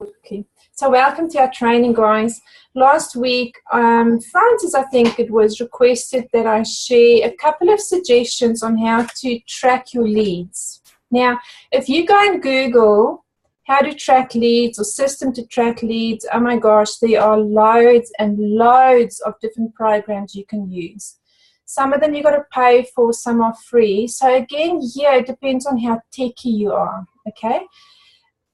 Okay. So welcome to our training, guys. Last week, Francis, I think it was, requested that I share a couple of suggestions on how to track your leads. Now, if you go and Google how to track leads or system to track leads, oh my gosh, there are loads and loads of different programs you can use. Some of them you got to pay for, some are free. So again, here it depends on how techy you are, okay?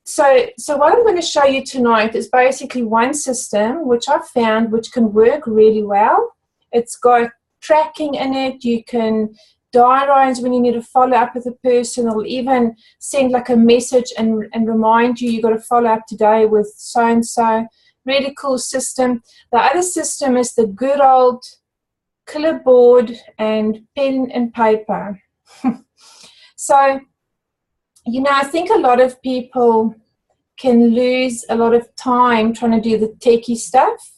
So what I'm going to show you tonight is basically one system which I've found which can work really well. It's got tracking in it. You can diarize when you need to follow up with a person, or even send like a message and remind you got to follow up today with so-and-so. Really cool system. The other system is the good old clipboard and pen and paper. So, you know, I think a lot of people can lose a lot of time trying to do the techie stuff,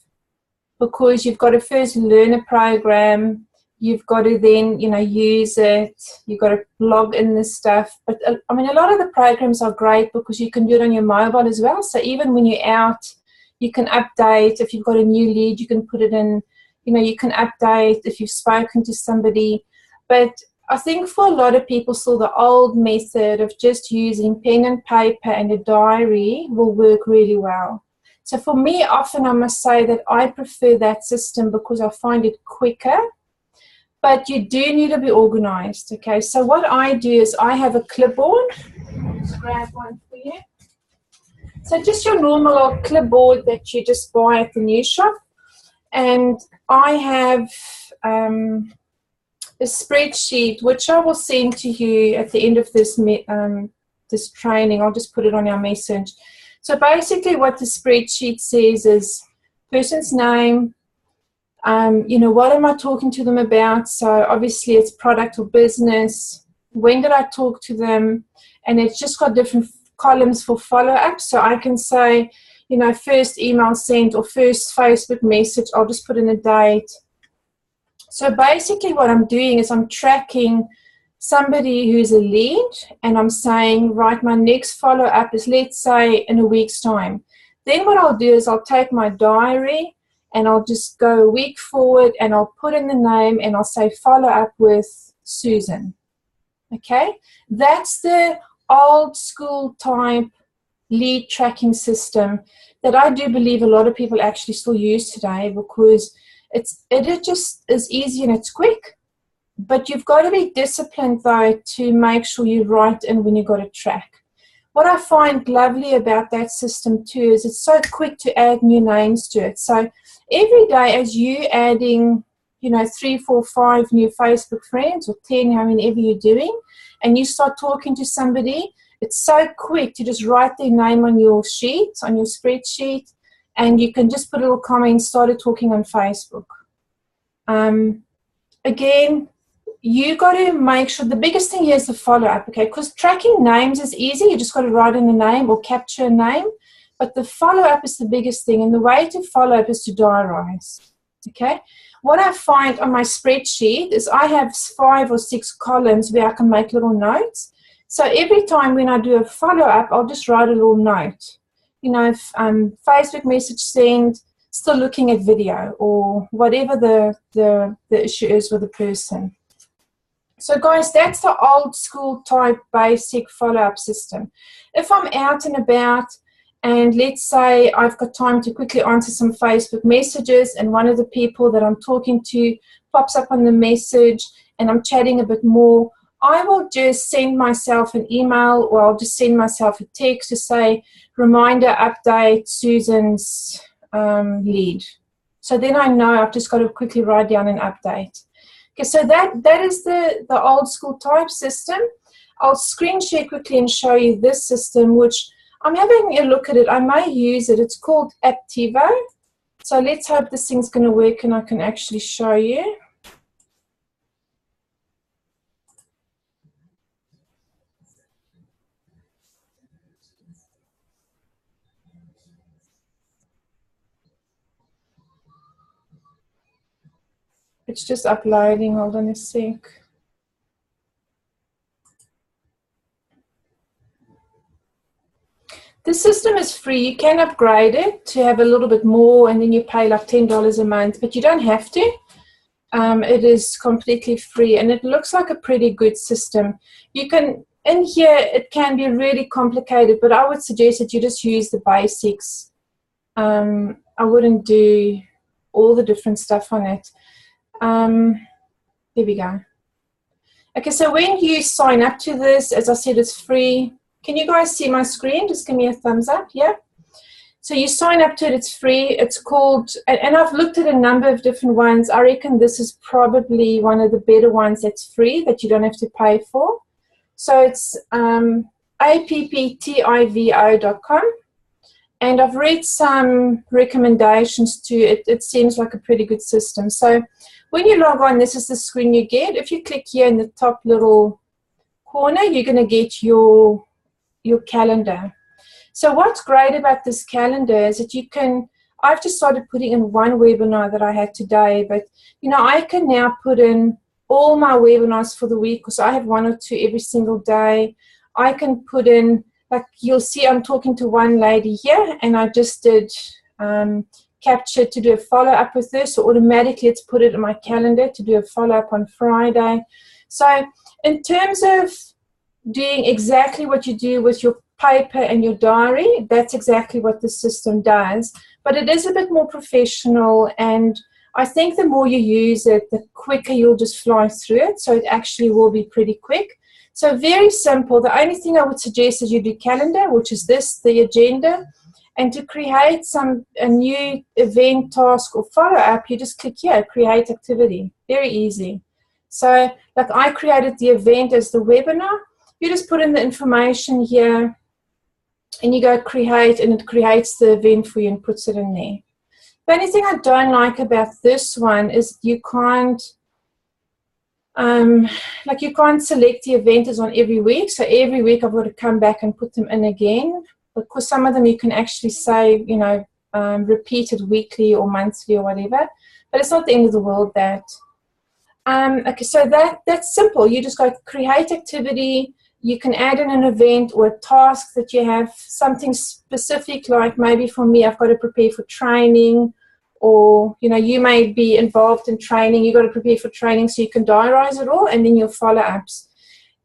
because you've got to first learn a program, you've got to then, you know, use it, you've got to log in this stuff. But I mean, a lot of the programs are great because you can do it on your mobile as well. So even when you're out, you can update. If you've got a new lead, you can put it in, you know, you can update if you've spoken to somebody. But I think for a lot of people, still the old method of just using pen and paper and a diary will work really well. So for me, often I must say that I prefer that system because I find it quicker, but you do need to be organized, okay? So what I do is I have a clipboard. Let's grab one for you. So just your normal old clipboard that you just buy at the news shop. And I have a spreadsheet, which I will send to you at the end of this this training. I'll just put it on our message. So basically what the spreadsheet says is person's name, you know, what am I talking to them about? So obviously it's product or business. When did I talk to them? And it's just got different columns for follow-up. So I can say, you know, first email sent or first Facebook message. I'll just put in a date. So basically what I'm doing is I'm tracking somebody who's a lead, and I'm saying, right, my next follow-up is, let's say, in a week's time. Then what I'll do is I'll take my diary and I'll just go a week forward and I'll put in the name and I'll say follow-up with Susan. Okay? That's the old school type lead tracking system that I do believe a lot of people actually still use today, because it just is easy and it's quick. But you've got to be disciplined, though, to make sure you write in when you've got to track. What I find lovely about that system, too, is it's so quick to add new names to it. So every day as you adding, you know, 3, 4, 5 new Facebook friends, or 10, however you're doing, and you start talking to somebody, it's so quick to just write their name on your sheet, on your spreadsheet, and you can just put a little comment, started talking on Facebook. Again, you got to make sure, the biggest thing here is the follow-up, okay? Because tracking names is easy. You just got to write in a name or capture a name. But the follow-up is the biggest thing. And the way to follow up is to diarize, okay? What I find on my spreadsheet is I have 5 or 6 columns where I can make little notes. So every time when I do a follow-up, I'll just write a little note. You know, if Facebook message sent, still looking at video, or whatever the issue is with the person. So guys, that's the old school type basic follow-up system. If I'm out and about, and let's say I've got time to quickly answer some Facebook messages, and one of the people that I'm talking to pops up on the message and I'm chatting a bit more, I will just send myself an email, or I'll just send myself a text to say, reminder, update Susan's lead. So then I know I've just got to quickly write down an update. Okay, so that is the old school type system. I'll screen share quickly and show you this system, which I'm having a look at it. I may use it. It's called Aptivo. So let's hope this thing's going to work and I can actually show you. It's just uploading. Hold on a sec. The system is free. You can upgrade it to have a little bit more, and then you pay like $10 a month, but you don't have to. It is completely free, and it looks like a pretty good system. You can, in here, it can be really complicated, but I would suggest that you just use the basics. I wouldn't do all the different stuff on it. There we go. Okay, so when you sign up to this, as I said, it's free. Can you guys see my screen? Just give me a thumbs up, yeah? So you sign up to it, it's free. It's called, and I've looked at a number of different ones. I reckon this is probably one of the better ones that's free, that you don't have to pay for. So it's apptivo.com. And I've read some recommendations to it. It seems like a pretty good system. So when you log on, this is the screen you get. If you click here in the top little corner, you're going to get your calendar. So what's great about this calendar is that you can, I've just started putting in one webinar that I had today, but you know, I can now put in all my webinars for the week, because I have 1 or 2 every single day. I can put in, like you'll see, I'm talking to one lady here, and I just did capture to do a follow-up with her, so automatically it's put it in my calendar to do a follow-up on Friday. So in terms of doing exactly what you do with your paper and your diary, that's exactly what the system does, but it is a bit more professional, and I think the more you use it, the quicker you'll just fly through it, so it actually will be pretty quick. So very simple. The only thing I would suggest is you do calendar, which is this, the agenda, and to create a new event, task, or follow-up, you just click here, create activity. Very easy. So like I created the event as the webinar. You just put in the information here, and you go create, and it creates the event for you and puts it in there. The only thing I don't like about this one is you can't, you can't select the event as on every week. So every week I've got to come back and put them in again, because some of them you can actually say, you know, repeat it weekly or monthly or whatever. But it's not the end of the world, that. Okay, so that's simple. You just go create activity. You can add in an event or a task that you have, something specific, like maybe for me, I've got to prepare for training, or, you know, you may be involved in training, you've got to prepare for training, so you can diarize it all, and then your follow-ups.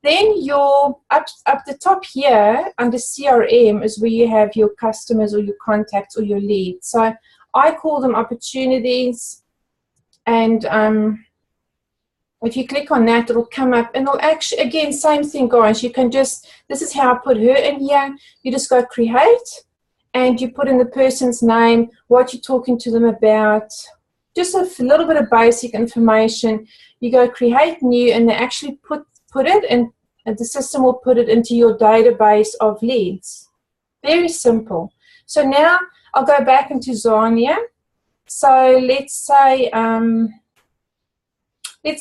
Then your, up the top here, under CRM, is where you have your customers or your contacts or your leads. So I call them opportunities, and if you click on that, it'll come up, and it'll actually, again, same thing, guys. You can just, this is how I put her in here. You just go create, and you put in the person's name, what you're talking to them about, just a little bit of basic information. You go create new, and they actually put it in, and the system will put it into your database of leads. Very simple. So now I'll go back into Zania. So let's say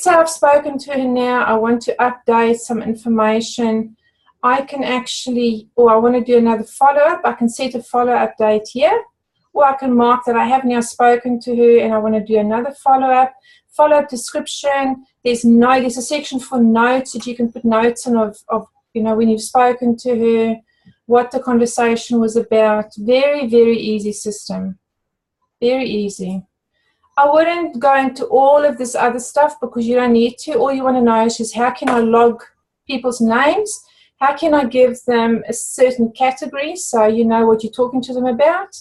I've spoken to her now. I want to update some information. I can actually, or I want to do another follow-up. I can set a follow-up date here, or I can mark that I have now spoken to her and I want to do another follow-up. Follow-up description. There's a section for notes that you can put notes in of you know, when you've spoken to her, what the conversation was about. Very, very easy system. Very easy. I wouldn't go into all of this other stuff because you don't need to. All you want to know is just how can I log people's names? How can I give them a certain category so you know what you're talking to them about?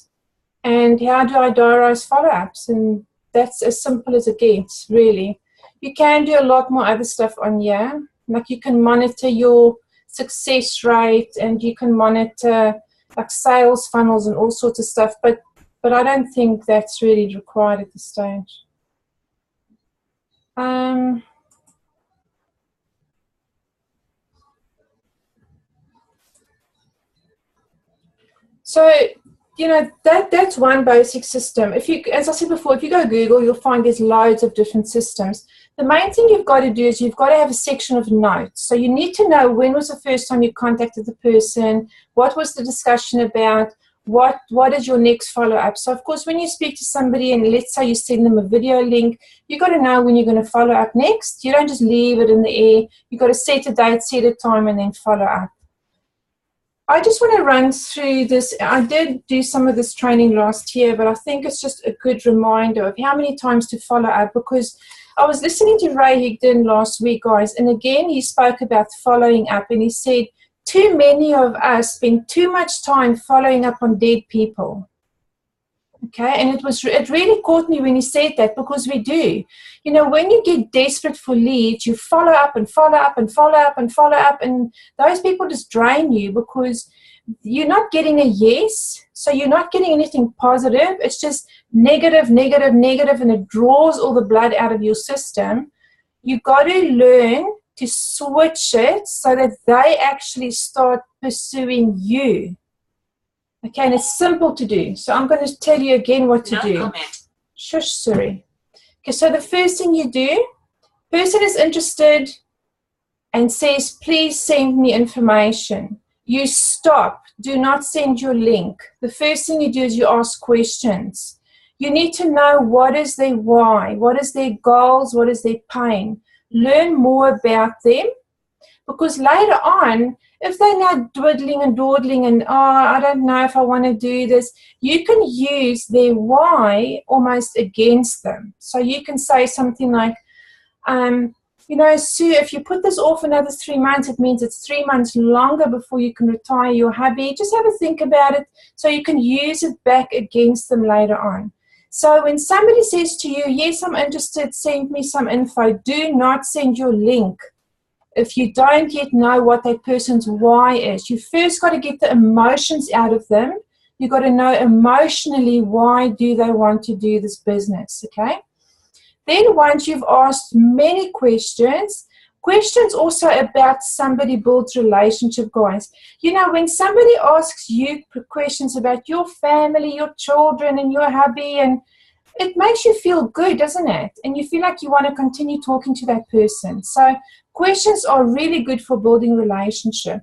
And how do I diarize follow-ups? And that's as simple as it gets, really. You can do a lot more other stuff on here. Like you can monitor your success rate, and you can monitor like sales funnels and all sorts of stuff. But I don't think that's really required at this stage. So, you know, that's one basic system. If you, as I said before, if you go Google, you'll find there's loads of different systems. The main thing you've got to do is you've got to have a section of notes. So you need to know when was the first time you contacted the person, what was the discussion about, what is your next follow-up. So of course, when you speak to somebody and let's say you send them a video link, you've got to know when you're going to follow up next. You don't just leave it in the air. You've got to set a date, set a time, and then follow up. I just want to run through this. I did do some of this training last year, but I think it's just a good reminder of how many times to follow up, because I was listening to Ray Higdon last week, guys, and again he spoke about following up, and he said too many of us spend too much time following up on dead people. Okay, and it really caught me when he said that, because we do. You know, when you get desperate for leads, you follow up and follow up and follow up and follow up, and those people just drain you because you're not getting a yes, so you're not getting anything positive. It's just negative, negative, negative, and it draws all the blood out of your system. You've got to learn to switch it so that they actually start pursuing you. Okay, and it's simple to do. So I'm going to tell you again what to do. Shush, sorry. Okay, so the first thing you do, person is interested and says, please send me information. You stop. Do not send your link. The first thing you do is you ask questions. You need to know what is their why, what is their goals, what is their pain. Learn more about them, because later on, if they're now dwiddling and dawdling and, I don't know if I want to do this, you can use their why almost against them. So you can say something like, you know, Sue, if you put this off another 3 months, it means it's 3 months longer before you can retire your hubby. Just have a think about it so you can use it back against them later on. So when somebody says to you, yes, I'm interested, send me some info, do not send your link if you don't yet know what that person's why is. You first got to get the emotions out of them. You've got to know emotionally why do they want to do this business, okay? Then once you've asked many questions, questions also about somebody builds relationship, guys. You know, when somebody asks you questions about your family, your children, and your hubby, and it makes you feel good, doesn't it? And you feel like you want to continue talking to that person. So questions are really good for building relationship.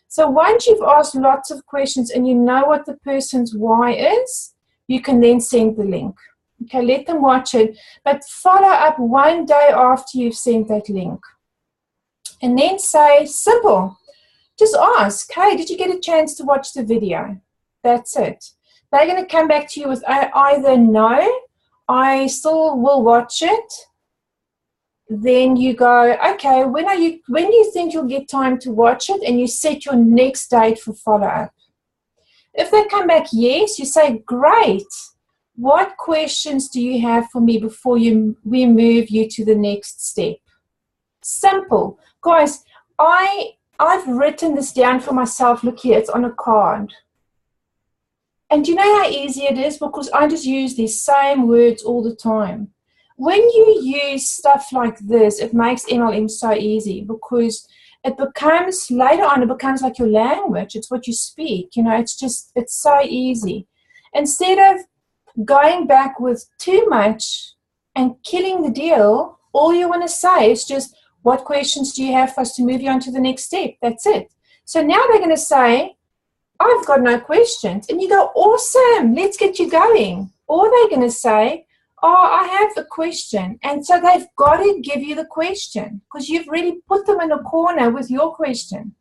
So once you've asked lots of questions and you know what the person's why is, you can then send the link. Okay, let them watch it, but follow up one day after you've sent that link. And then say, simple, just ask, hey, did you get a chance to watch the video? That's it. They're going to come back to you with either no, I still will watch it. Then you go, okay, when do you think you'll get time to watch it? And you set your next date for follow-up. If they come back yes, you say, great. What questions do you have for me before we move you to the next step? Simple. Guys, I've written this down for myself. Look here, it's on a card. And do you know how easy it is? Because I just use these same words all the time. When you use stuff like this, it makes MLM so easy, because it becomes, later on, it becomes like your language. It's what you speak. You know, it's so easy. Instead of going back with too much and killing the deal, all you want to say is just, what questions do you have for us to move you on to the next step? That's it. So now they're going to say, I've got no questions. And you go, awesome, let's get you going. Or they're going to say, I have a question. And so they've got to give you the question, because you've really put them in a corner with your question.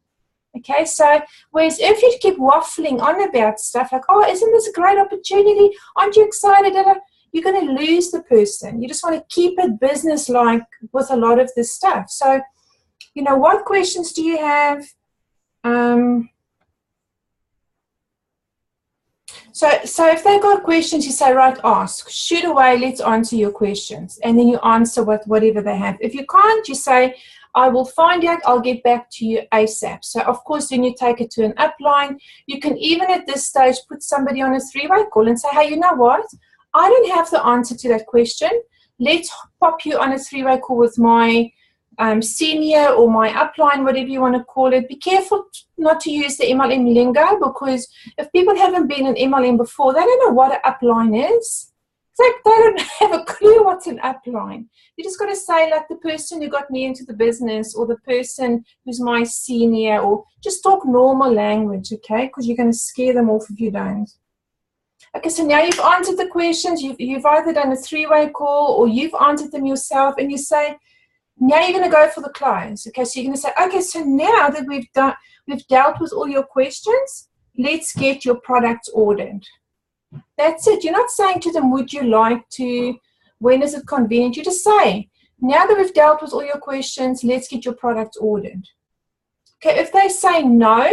Okay, so whereas if you keep waffling on about stuff like, isn't this a great opportunity? Aren't you excited? You're going to lose the person. You just want to keep it business-like with a lot of this stuff. So, you know, what questions do you have? So if they've got questions, you say, right, ask. Shoot away, let's answer your questions. And then you answer whatever they have. If you can't, you say, I will find out, I'll get back to you ASAP. So, of course, then you take it to an upline. You can even at this stage put somebody on a three-way call and say, hey, you know what? I don't have the answer to that question. Let's pop you on a three-way call with my senior or my upline, whatever you want to call it. Be careful not to use the MLM lingo, because if people haven't been in MLM before, they don't know what an upline is. It's like they don't have a clue what's an upline. You just got to say, like, the person who got me into the business, or the person who's my senior, or just talk normal language, okay? Because you're going to scare them off if you don't. Okay, so now you've answered the questions. You've either done a three-way call or you've answered them yourself, and you say, now you're going to go for the close. Okay, so you're going to say, okay, so now that we've we've dealt with all your questions. Let's get your products ordered. That's it. You're not saying to them, would you like to, when is it convenient? You just say, now that we've dealt with all your questions, let's get your products ordered. Okay, if they say no,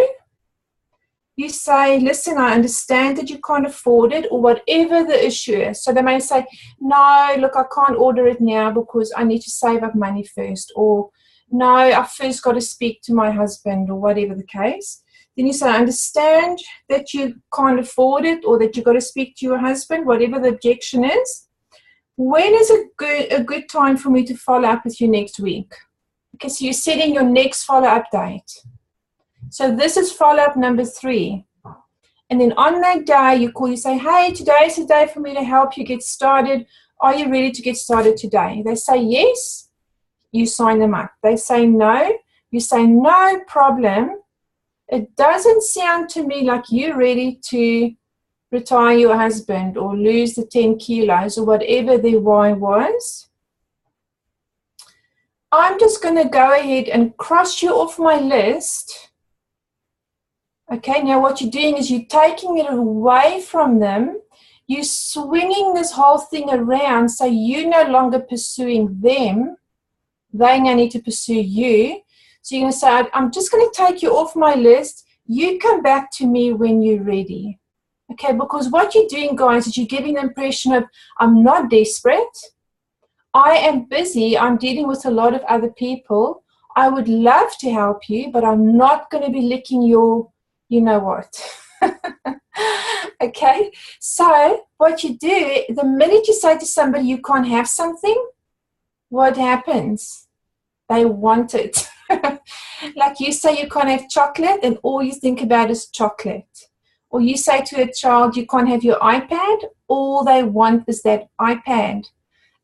you say, listen, I understand that you can't afford it, or whatever the issue is. So they may say, no, look, I can't order it now because I need to save up money first, or no, I've first got to speak to my husband, or whatever the case. Then you say, I understand that you can't afford it, or that you've got to speak to your husband, whatever the objection is. When is a good time for me to follow up with you next week? Okay, so you're setting your next follow-up date. So this is follow-up number 3. And then on that day, you call, you say, hey, today's the day for me to help you get started. Are you ready to get started today? They say yes, you sign them up. They say no, you say no problem. It doesn't sound to me like you're ready to retire your husband or lose the 10 kilos or whatever their why was. I'm just going to go ahead and cross you off my list. Okay, now what you're doing is you're taking it away from them. You're swinging this whole thing around, so you're no longer pursuing them. They now need to pursue you. So you're going to say, I'm just going to take you off my list. You come back to me when you're ready. Okay, because what you're doing, guys, is you're giving the impression of, I'm not desperate. I am busy. I'm dealing with a lot of other people. I would love to help you, but I'm not going to be licking your, you know what. Okay, so what you do, the minute you say to somebody you can't have something, what happens? They want it. Like you say you can't have chocolate and all you think about is chocolate. Or you say to a child you can't have your iPad, all they want is that iPad.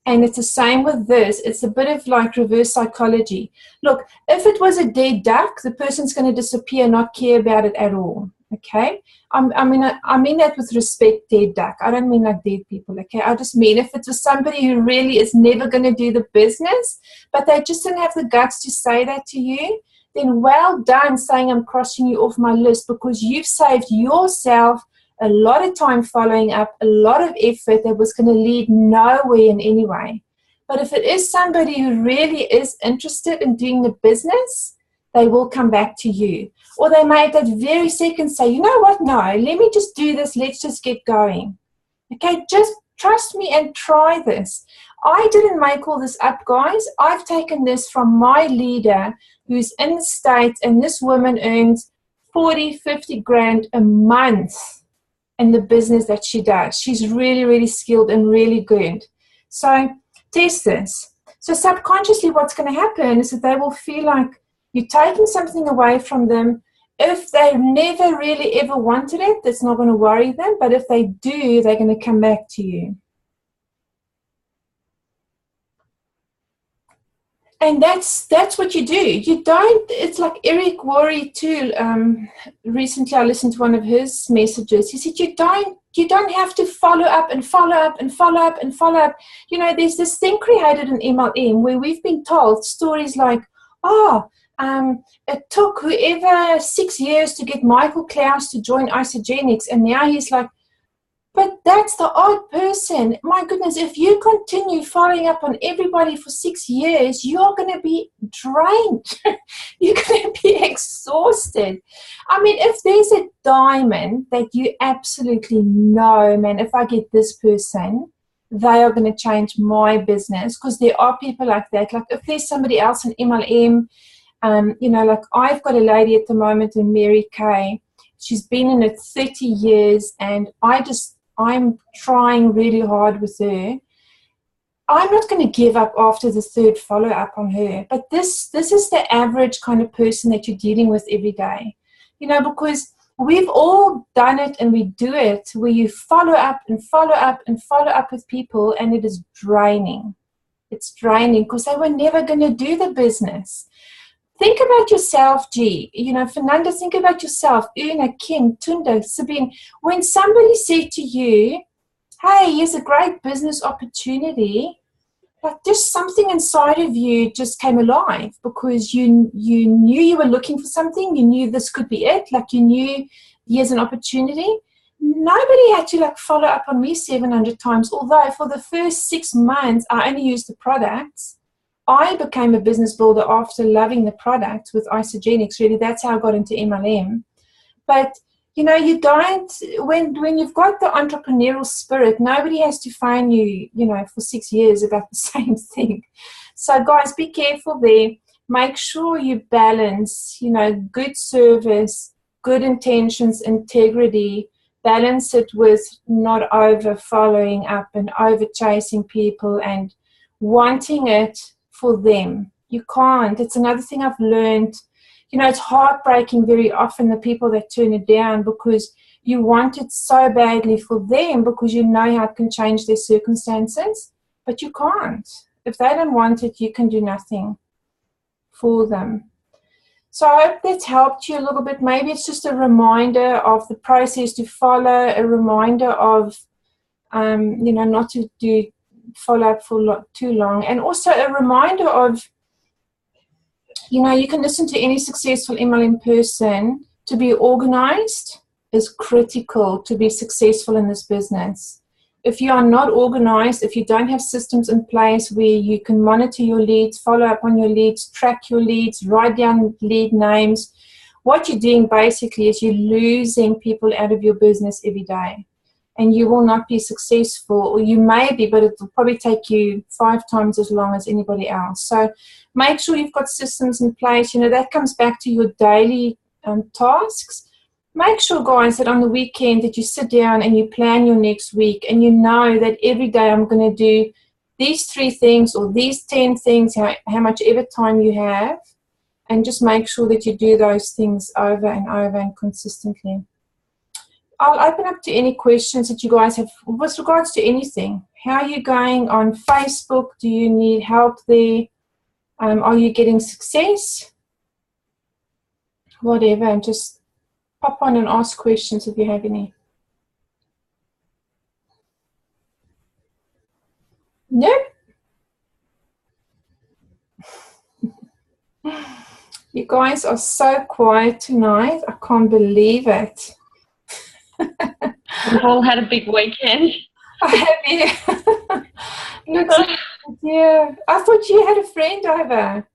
And it's the same with this. It's a bit of like reverse psychology. Look, if it was a dead duck, the person's going to disappear, not care about it at all. Okay? I mean that with respect, dead duck. I don't mean like dead people. Okay? I just mean if it was somebody who really is never going to do the business, but they just didn't have the guts to say that to you, then well done saying I'm crossing you off my list, because you've saved yourself a lot of time following up, a lot of effort that was going to lead nowhere in any way. But if it is somebody who really is interested in doing the business, they will come back to you. Or they may at that very second say, you know what, no, let me just do this, let's just get going. Okay, just trust me and try this. I didn't make all this up, guys. I've taken this from my leader who's in the States, and this woman earns 40, 50 grand a month in the business that she does. She's really, really skilled and really good. So test this. So subconsciously what's going to happen is that they will feel like you're taking something away from them. If they never really ever wanted it, that's not going to worry them. But if they do, they're going to come back to you. And that's what you do. You don't, it's like Eric Worre too. Recently I listened to one of his messages. He said, you don't have to follow up and follow up and follow up and follow up. You know, there's this thing created in MLM where we've been told stories like, it took whoever 6 years to get Michael Klaus to join Isogenics, and now he's like, but that's the odd person. My goodness, if you continue following up on everybody for 6 years, you're going to be drained. You're going to be exhausted. I mean, if there's a diamond that you absolutely know, man, if I get this person, they are going to change my business, because there are people like that. Like if there's somebody else in MLM, you know, like I've got a lady at the moment in Mary Kay. She's been in it 30 years, and I'm trying really hard with her. I'm not going to give up after the third follow-up on her. But this is the average kind of person that you're dealing with every day. You know, because we've all done it and we do it where you follow up and follow up and follow up with people, and it is draining. It's draining because they were never going to do the business. Think about yourself, G. You know, Fernanda, think about yourself. Una, Kim, Tunda, Sabine. When somebody said to you, hey, here's a great business opportunity, like just something inside of you just came alive, because you knew you were looking for something. You knew this could be it. Like, you knew here's an opportunity. Nobody had to like follow up on me 700 times, although for the first 6 months I only used the products. I became a business builder after loving the product with Isogenics. Really, that's how I got into MLM. But you know, you don't, when you've got the entrepreneurial spirit, nobody has to find you, you know, for 6 years about the same thing. So guys, be careful there. Make sure you balance, you know, good service, good intentions, integrity. Balance it with not over following up and over chasing people and wanting it for them. You can't. It's another thing I've learned. You know, it's heartbreaking very often, the people that turn it down, because you want it so badly for them, because you know how it can change their circumstances, but you can't. If they don't want it, you can do nothing for them. So I hope that's helped you a little bit. Maybe it's just a reminder of the process to follow, a reminder of, you know, not to do follow up for too long, and also a reminder of, you know, you can listen to any successful MLM person. To be organized is critical to be successful in this business. If you are not organized, if you don't have systems in place where you can monitor your leads, follow up on your leads, track your leads, write down lead names, what you're doing basically is you're losing people out of your business every day. And you will not be successful, or you may be, but it will probably take you 5 times as long as anybody else. So make sure you've got systems in place. You know, that comes back to your daily tasks. Make sure, guys, that on the weekend that you sit down and you plan your next week, and you know that every day I'm going to do these 3 things or these 10 things, how much ever time you have, and just make sure that you do those things over and over and consistently. I'll open up to any questions that you guys have with regards to anything. How are you going on Facebook? Do you need help there? Are you getting success? Whatever, and just pop on and ask questions if you have any. Nope. You guys are so quiet tonight. I can't believe it. We've all had a big weekend. I have, yeah. Yeah. I thought you had a friend over.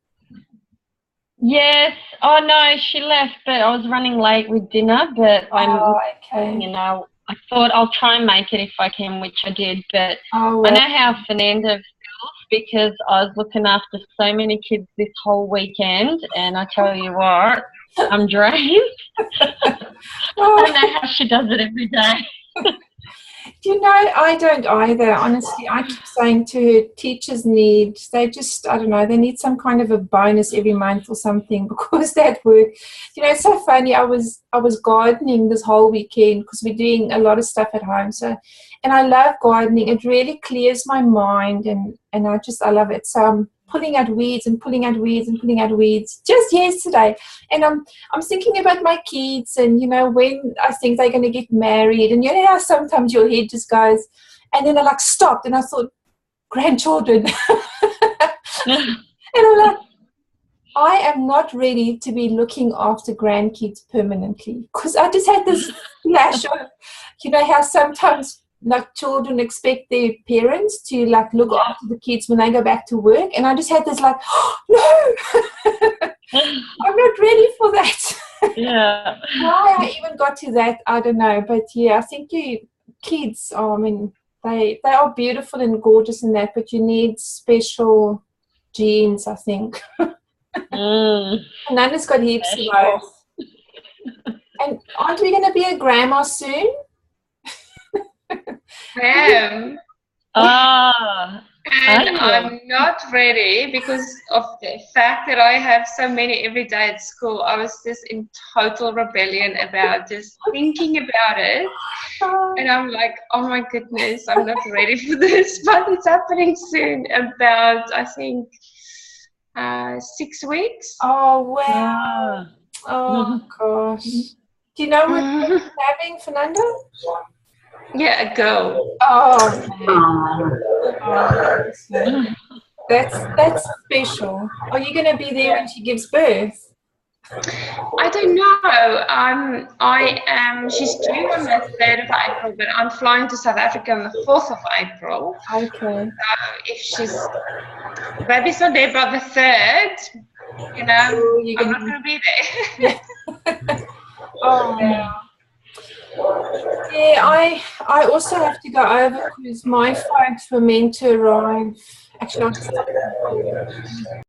Yes. Oh no, she left, but I was running late with dinner. But okay. You know, I thought I'll try and make it if I can, which I did. But well. I know how Fernanda feels, because I was looking after so many kids this whole weekend, and I tell you what, I'm drained. I don't know how she does it every day. You know, I don't either. Honestly, I keep saying to her, teachers need, they just, I don't know, they need some kind of a bonus every month or something, because that work. You know, it's so funny. I was gardening this whole weekend, because we're doing a lot of stuff at home. So, and I love gardening. It really clears my mind, and I love it. So I'm pulling out weeds and pulling out weeds and pulling out weeds just yesterday. And I'm thinking about my kids, and, you know, when I think they're going to get married, and you know how sometimes your head just goes, and then I like stopped, and I thought, grandchildren. And I'm like, I am not ready to be looking after grandkids permanently, because I just had this flash of, you know, how sometimes like children expect their parents to like look after the kids when they go back to work, and I just had this like, oh, no, I'm not ready for that. Yeah. Why I even got to that, I don't know, but yeah, I think kids are, I mean, they are beautiful and gorgeous in that, but you need special genes, I think. Nanda's got heaps of those. And aren't we going to be a grandma soon? I am. And I'm not ready because of the fact that I have so many every day at school. I was just in total rebellion about just thinking about it. And I'm like, oh my goodness, I'm not ready for this. But it's happening soon, about, I think, 6 weeks. Oh, wow. Oh, gosh. Do you know what you're having, Fernanda? Yeah, a girl. Oh, That's special. Are you going to be there when she gives birth? I don't know. I am. She's due on the 3rd of April, but I'm flying to South Africa on the 4th of April. Okay. So if baby's not there by the 3rd, you know, I'm not going to be there. Oh. Yeah, I also have to go over because my folks were meant to arrive. Actually, I'll just